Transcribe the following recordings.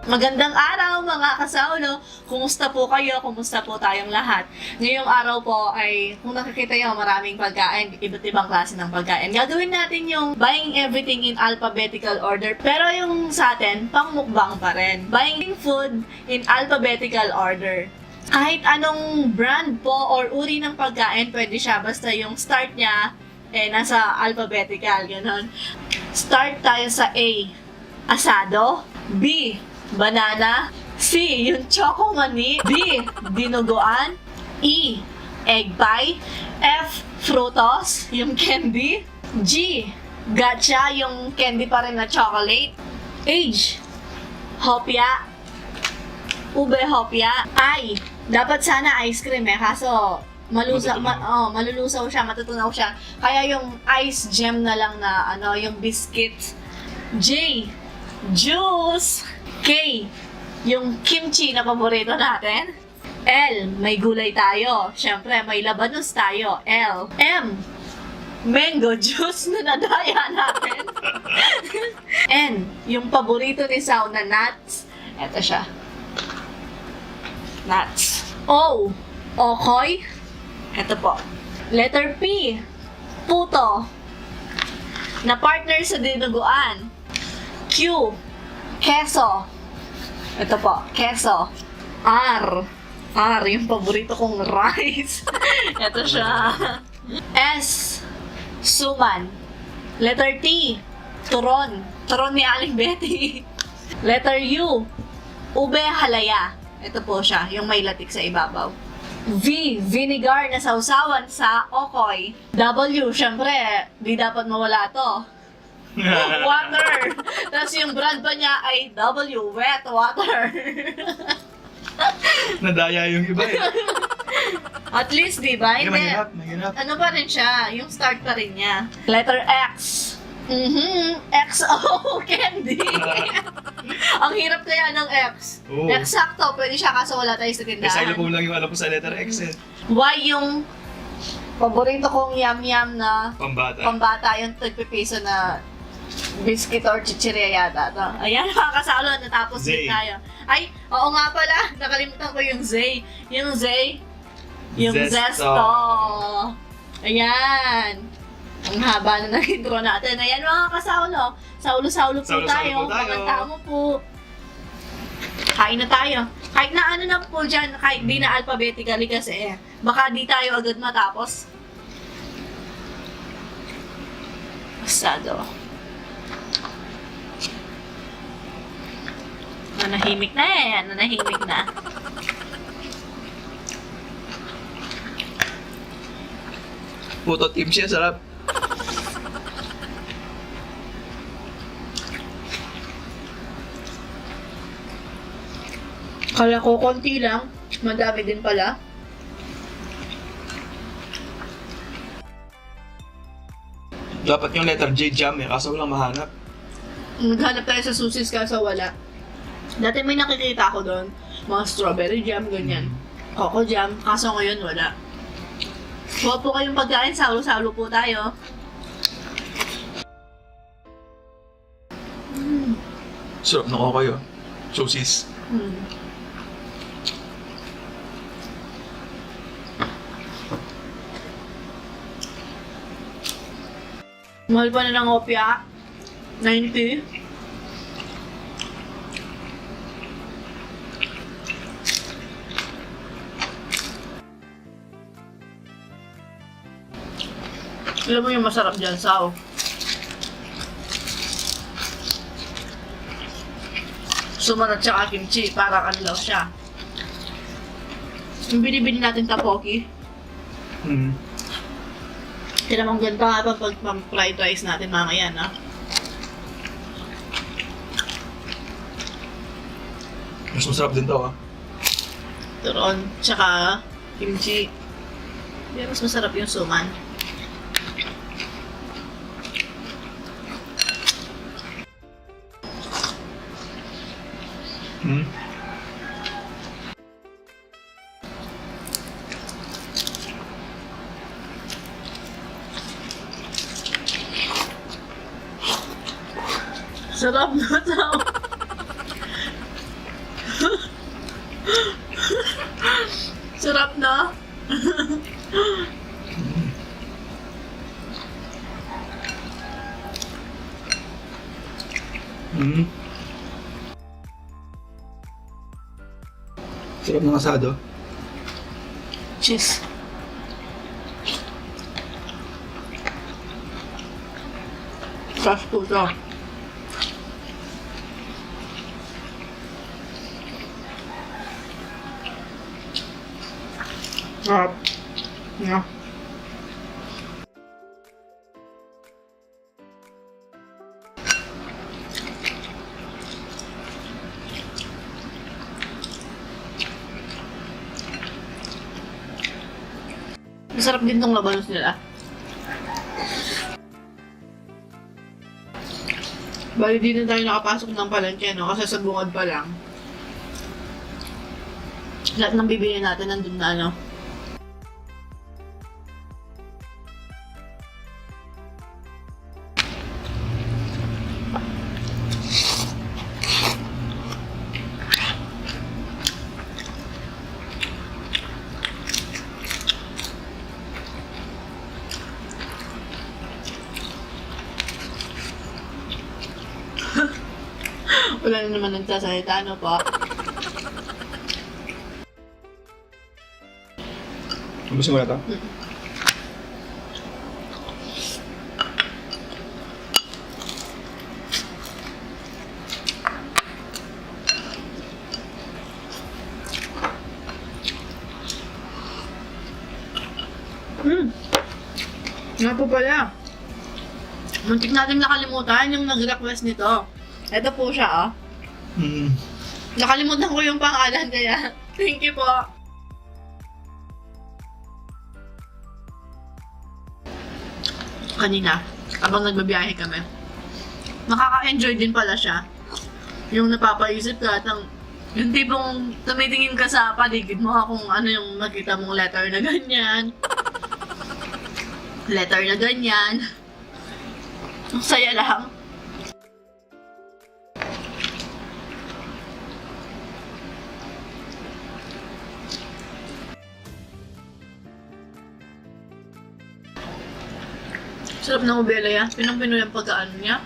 Magandang araw mga kasaulo! Kumusta po kayo? Kumusta po tayong lahat? Ngayong araw po ay, kung nakikita nyo, maraming pagkain, iba't ibang klase ng pagkain. Gagawin natin yung buying everything in alphabetical order, pero yung sa atin, pang mukbang pa rin. Buying food in alphabetical order. Kahit anong brand po or uri ng pagkain, pwede siya. Basta yung start niya, nasa alphabetical, gano'n. Start tayo sa A, asado. B, banana. C, yung choco mani. D, dinuguan. E, egg pie. F, frutos, yung candy. G, gacha, yung candy pa rin na chocolate. H, hopya. Ube hopya. I, dapat sana ice cream kaso malulusaw siya, matutunaw siya. Kaya yung ice gem na lang na yung biscuit. J, juice. K, yung kimchi na paborito natin. L, may gulay tayo. Siyempre, may labanos tayo. L. M, mango juice na nadaya natin. N, yung paborito ni Sao na nuts. Eto siya. Nuts. O, okoy. Eto po. Letter P, puto. Na partner sa dinuguan. Q, keso. Ito po, keso. R, yung paborito kong rice. Ito siya. S, suman. Letter T, turon. Turon ni Aling Betty. Letter U, ube halaya. Ito po siya, yung may latik sa ibabaw. V, vinegar na sausawan sa okoy. W, syempre, di dapat mawala to. Water. Tapos yung brand pa niya ay W, wet water. Nadaya yung iba eh. At least, di ba? Hindi. Mahirap. Ano pa rin siya? Yung start pa rin niya. Letter X. XO, candy. Ang hirap kaya ng X. Oo. Eksakto, pwede siya kaso wala tayo sa Eh, tindahan. xylophone lang yung alam ko sa letter X eh. Y, yung paborito kong yum-yum na Pambata. pambata, yung tagpipiso na biscuit or chichirya yata. To. Ayan, mga kasalo, natapos din Zay. tayo. Ay, oo nga pala, nakalimutan ko yung Zay. Yung Zay, yung Zesto. Zesto. Ayan. Ang haba na ng intro natin. Ayan mga kasaulo. Saulo-saulo po Saulo-saulo tayo. po tayo. Mga tamo po. Kain na tayo. Kahit na ano na po dyan, kahit di na alphabetically kasi baka di tayo agad matapos. Asado. Nanahimik na nanahimik na. Puto kimchi, sarap. Kala ko konti lang, madami din pala. Dapat yung letter J, jam eh, kaso walang mahanap. Naghanap tayo sa susis kaso wala. Dati may nakikita ako doon, mga strawberry jam, ganyan. Coco jam, kaso ngayon wala. Huwag po kayong pagkain, saulo-saulo po tayo. Sarap na ko kayo. Sosis. Mahal pa na ng opya. 90. Alam mo yung masarap dyan, Sao? Suman at saka kimchi, para kanilaw siya. Yung binibili natin tapoki, kinamang ganda nga pa pag fried rice natin mamaya, na? Mas masarap din to ah. Turon, tsaka kimchi. Pero mas masarap yung suman. Sarap na daw. Sarap na. Mm. Sarap ng asado. Cheese. Fresh po ito. Sarap. Yeah. Masarap din tong labanos nila. Bali, di na tayo nakapasok ng palengke, no? Kasi sa bungad pa lang. Lahat ng bibili natin nandun na, no? Wala na naman nagsasalita, ano po? Gusto mo na ito? Nga po pala. Muntik natin nakalimutan yung nag-request nito. Ito po siya, ah. Mm. Nakalimutan ko yung pangalan kaya. Thank you po. Kanina, habang nagbabiyahe kami, nakaka-enjoy din pala siya. Yung napapaisip ka at yung tipong tumitingin ka sa paligid mo kung ano yung makita mong letter na ganyan. Letter na ganyan. Ang saya lang. Sarap ng ubela yan. Pinang-pinoy ang pagkaano niya.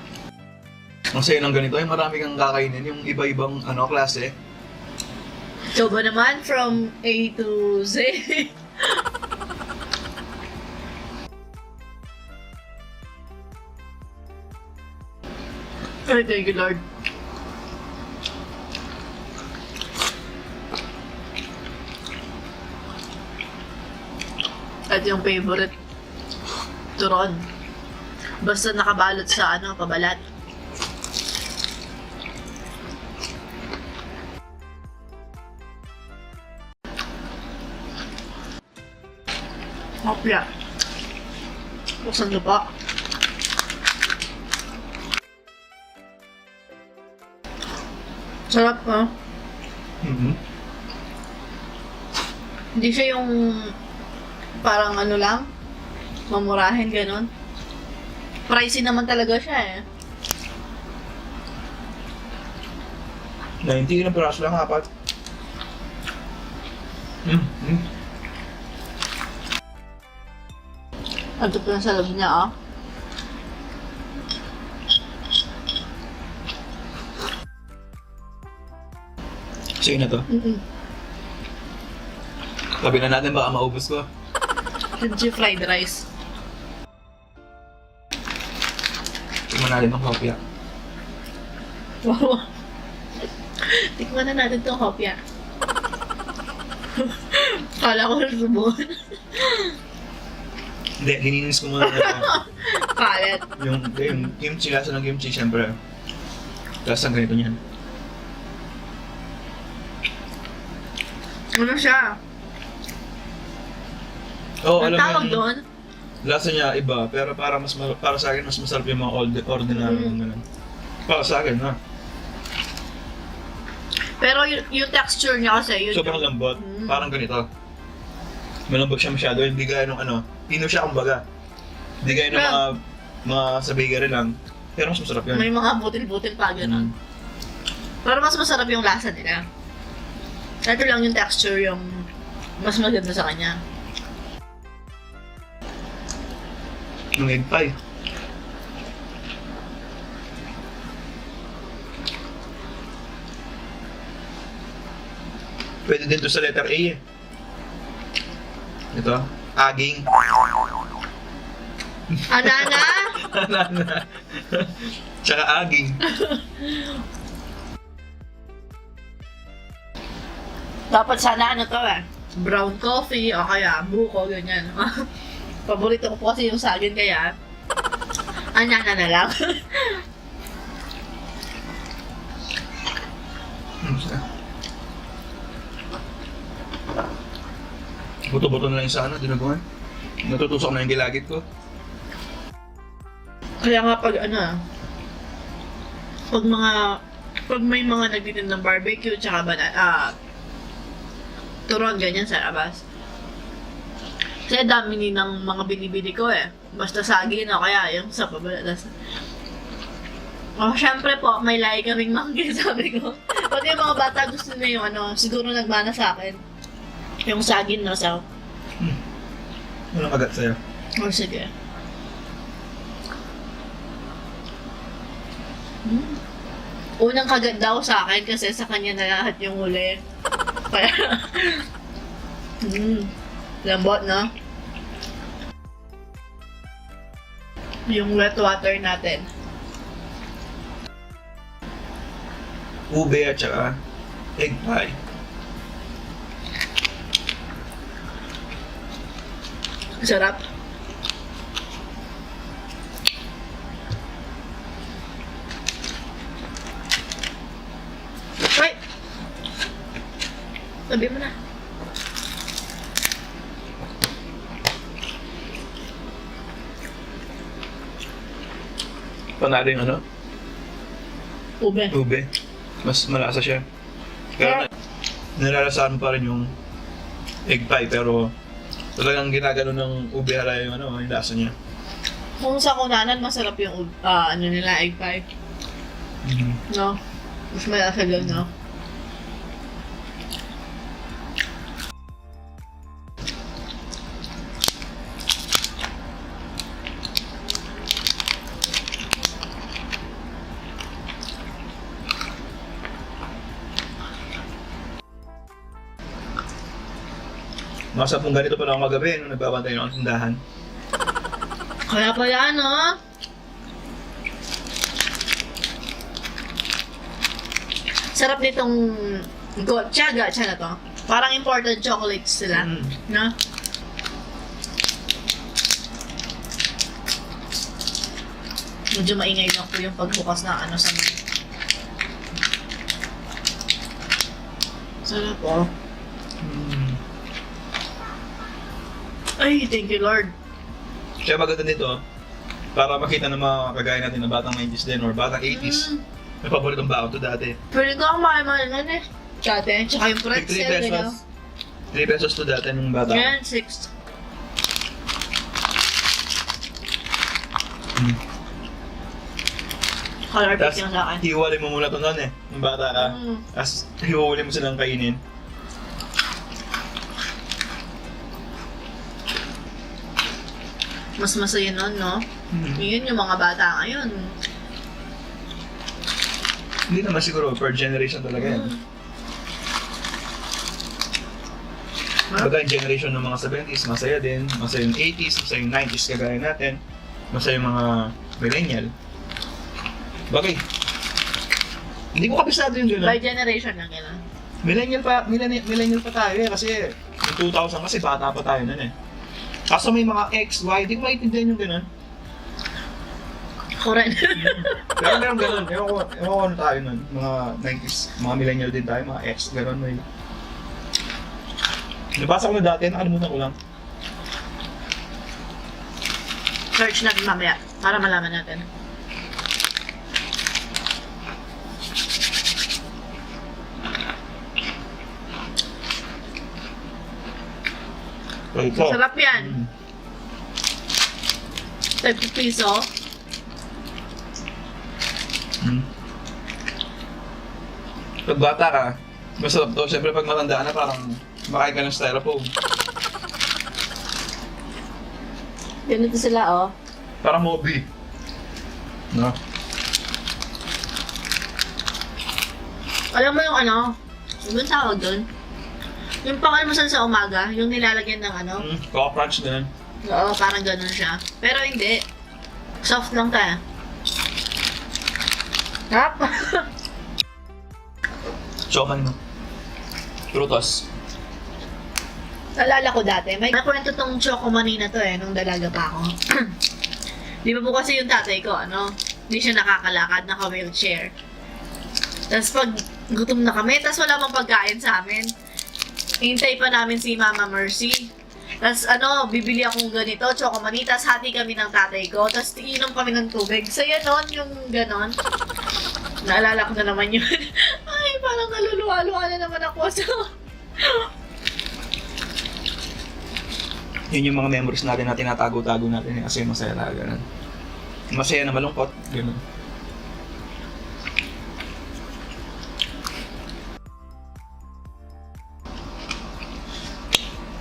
Ang saya ng ganito, yung marami kang kakainin, yung iba-ibang klase. Ikaw ba naman? From A to Z? Ay, thank you, Lord. At yung favorite, turon. Basta nakabalot sa pabalat. Hopya. Buksan ko pa. Sarap, ah. Mm-hmm. Hindi siya yung parang lang, mamurahin, ganon. Pricey naman talaga siya, eh. 90 ilang piraso lang, apat. Mm-hmm. Ito pa sa loob niya, ah. Sige na to. Tabi na natin, baka maubos ko. Kimchi fried rice. Tingnan natin ang kopya. Wow. Tikman na natin itong hopya. Kala ko subon. Hindi, hininis ko muna Kalat. yung kimchi, lasa ng kimchi, syempre. Lasa ng ganito niyan. Ano siya? Oo, Ang alam tawag mo doon? lasa niya iba, pero para sa akin mas masarap yung mga ordinary ganun. Para sa akin, ha? Pero yung texture niya kasi, yun Sobrang lambot, parang ganito. Malambot siya masyado, hindi gaya nung pino siya kumbaga. Hindi gaya ng mga sa bakery lang. Pero mas masarap yun. may mga butil-butil pa gano'n. Pero mas masarap yung lasa nila. Ito lang yung texture, yung Mas maganda sa kanya. Yung egg pie. Pwede din to sa letter A eh. Ito, aging. Anana! Anana. Tsaka aging. Dapat sana ano to eh. Brown coffee o kaya buko, ganyan. Paborito ko po kasi yung saging kaya anana na lang. Buto-buto na lang yung sa ano, dinuguan. Natutusok na yung gilagid ko. Kaya nga pag ano, pag may mga nagtitin ng barbecue tsaka turon ganyan sa labas. Kasi dami din ng mga binibili ko eh. Basta saging o kaya yung sa pabalatas. Oh, syempre po, may lahi ka ring mangga, sabi ko. Pati yung mga bata gusto na yung ano, siguro nagmana sa akin. Yung saging na sa. Walang kagat sa'yo. Oh, sige. Unang kagat daw sa akin kasi sa kanya na lahat yung huli. Kaya, lambot, no? Yung wet water natin. Ube at saka egg pie. Sarap. Ay! Sabi mo na. Panalo yung ano? Ube. Ube. Mas malasa siya. Pero nilalasahan pa rin yung egg pie pero talagang ginagano ng ube hala yung ano, yung lasa niya. Kung sa kunanan, masarap yung ano nila, egg pie. No? Mas malasa doon, no? Masa pong ganito pala ako kagabi nung nagbabantay ng tindahan. Kaya pala, ano? Sarap nitong gacha na to. Parang imported chocolates sila. No? Medyo maingay lang po yung pagbukas na ano sa mga. Sarap po. Ay, thank you Lord. Kaya maganda nito, para makita ng mga kagaya natin na batang 90s din or batang 80s. May paboritong baon to dati. Pwede ko ang mahal nun eh. Dati, tsaka yung Like 3 pretzel, gano'n. pesos. 3 pesos to dati nung bata. Yan, 6. Color pick Tapos, yung sa akin. hiwalay mo muna to noon eh, nung bata ka. Tapos, hiwalay mo silang kainin. Mas masaya nun, no? Yun yung mga bata ngayon. Hindi naman siguro, per generation talaga yan. Baga yung generation ng mga 70s, masaya din. Masaya yung 80s, masaya yung 90s kagaya natin. Masaya yung mga millennial. Bagay. Hindi ko kabisado yung gano'n. By generation lang gano'n. Millennial pa tayo eh, kasi yung 2000 kasi bata pa tayo nun eh. Kaso may mga X, Y, di ko maintindihan yung gano'n. Correct. Pero meron gano'n, ewan ko ano tayo nun, mga 90s, mga millennial din tayo, mga X, gano'n may. Nabasa ko na dati, nakalimutan ko lang. Search natin mamaya para malaman natin. So, ito. Sarap yan. 30 piso. Pag bata ka, masarap to. Siyempre pag matanda na parang Makain ka ng styrofoam. Ganito sila, oh. Parang Moby. No? Alam mo yung ano, yung tawag doon? Yung pang-almusal sa umaga, yung nilalagyan ng ano. Coca Crunch din. Oo, parang ganun siya. Pero hindi. Soft lang tayo. Tap! Choman mo. Prutas. Naalala ko dati, may nakwento tong Choco Manina to nung dalaga pa ako. Di ba po kasi yung tatay ko, hindi siya nakakalakad, naka-wheelchair. Tapos pag gutom na kami, tapos wala pang pagkain sa amin. Hintay pa namin si Mama Mercy. Tapos bibili akong ganito, Choco Manina, tapos hati kami ng tatay ko, tapos iinom kami ng tubig. Saya nun, yung ganon. Naalala ko na naman yun. Ay, parang naluluwa-luwa na naman ako. So, Yun yung mga memories natin na tinatago-tago natin kasi masaya talaga. Ganun. Masaya na malungkot. Ganun.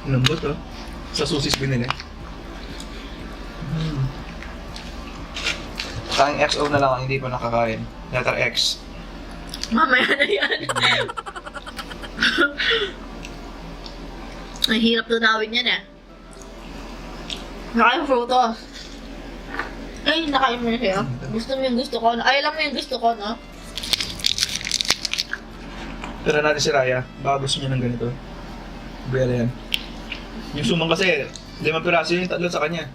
Lambot oh. Sa susis binili. Tanging XO na lang ang hindi pa nakakain. Letter X. mamaya na yan. Ang hirap tunawin yan Nakain frutos. Ay, nakain mo na siya. Gusto mo yung gusto ko. Ay, alam mo yung gusto ko, no? Tira natin si Raya. Baka gusto niya ng ganito. Bera yan. Yung sumang kasi, 5 piraso yung 3 sa kanya.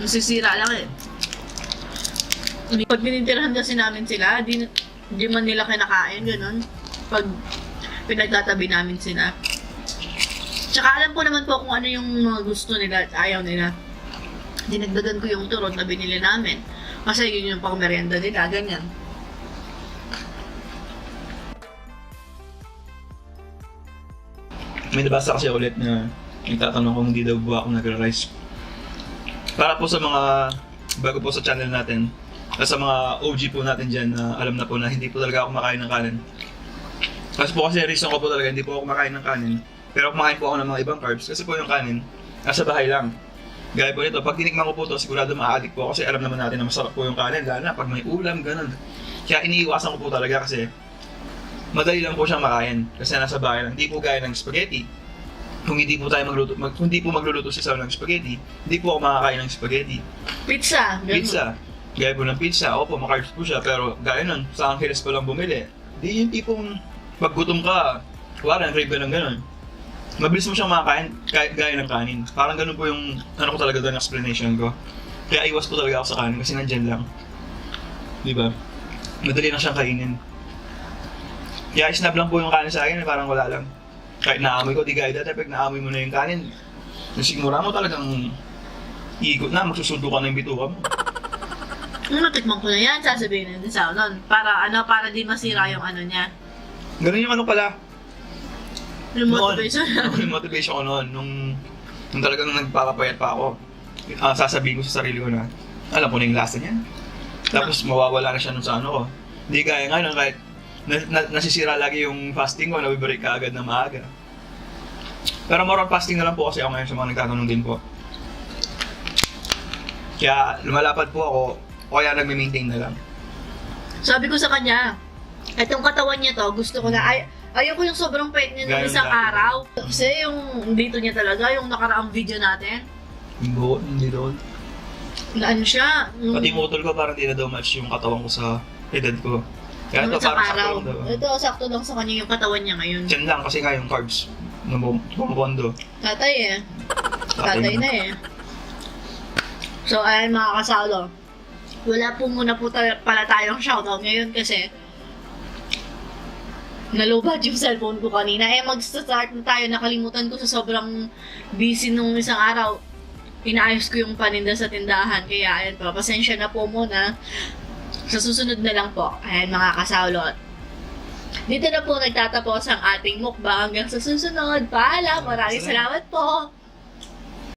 Nasisira lang Pag binintirahan kasi namin sila, di man nila kinakain, ganun. Pag pinagtatabi namin sila. Tsaka alam ko naman po kung ano yung mga gusto nila at ayaw nila. Dinagdagan ko yung turot na binili namin. Kasi yun yung pang merienda nila, ganyan. May nabasa kasi ulit na nagtatanong kung hindi daw buha akong nagra-rice. Para po sa mga bago po sa channel natin, at sa mga OG po natin dyan na alam na po na hindi po talaga ako makain ng kanin. Kasi po kasi reason ko po talaga hindi po ako makain ng kanin. Pero kumakain po ako ng mga ibang carbs kasi po yung kanin nasa bahay lang. Gaya po nito, pag tinikman ko po ito, sigurado ma-addict po ako kasi alam naman natin na masarap po yung kanin, lalo na pag may ulam, ganun. Kaya iniiwasan ko po talaga kasi madali lang po siyang makain kasi nasa bahay lang. Hindi po gaya ng spaghetti. Kung hindi po tayo magluluto si Sam ng spaghetti, hindi po ako makakain ng spaghetti. Pizza, ganun. Pizza. Gaya po ng pizza, opo, makarbs po siya, pero gaya nun, sa Angeles pa lang bumili. Di yung tipong pag gutom ka, wala, crave ka ng ganun. Mabilis mo siyang makakain gaya ng kanin. Parang ganun po yung ko talaga doon explanation ko. Kaya iwas po talaga ako sa kanin kasi nandyan lang. Di ba? Madali lang siyang kainin. Kaya isnab lang po yung kanin sa akin, parang wala lang. Kahit naamoy ko, di gaya dati, pag naamoy mo na yung kanin, yung sigmura mo talagang iikot na, magsusundo ka na yung bituka mo. Nung natikman ko na yan, sasabihin na din sa nun. Para di masira yung niya. Ganun yung pala. Yung motivation. Yung motivation ko noon, nung talagang nagpapapayat pa ako, sasabihin ko sa sarili ko na, alam ko na yung lasa niya. Tapos mawawala na siya nun sa ko. Hindi kaya nga nun, kahit nasisira lagi yung fasting ko, nabibreak ka agad na maaga. Pero more on fasting na lang po kasi ako ngayon sa mga nagtatanong din po. Kaya lumalapad po ako, o kaya nagme-maintain na lang. Sabi ko sa kanya, etong katawan niya to, gusto ko na, ayaw ko yung sobrang pait niya ng Gano'n isang dati. araw. Kasi yung dito niya talaga, yung nakaraang video natin, Hindi doon. na ano siya, Pati yung utol ko parang di na daw match yung katawan ko sa edad ko. Kaya nung ito isang parang sakto araw. lang daw. Ito, sakto lang sa kanya yung katawan niya ngayon. Diyan lang kasi nga yung carbs. Bumubondo. Tatay Tatay na So, ayan mga kasalo. Wala po muna po pala tayong shoutout ngayon kasi nalobad yung cellphone ko kanina. Mag-start na tayo. Nakalimutan ko sa sobrang busy nung isang araw. Inaayos ko yung paninda sa tindahan. Kaya ayan po, pasensya na po muna. Sa susunod na lang po. Ayan mga kasaulot. Dito na po nagtatapos ang ating mukbang. Hanggang sa susunod. Paalam. Maraming salamat po.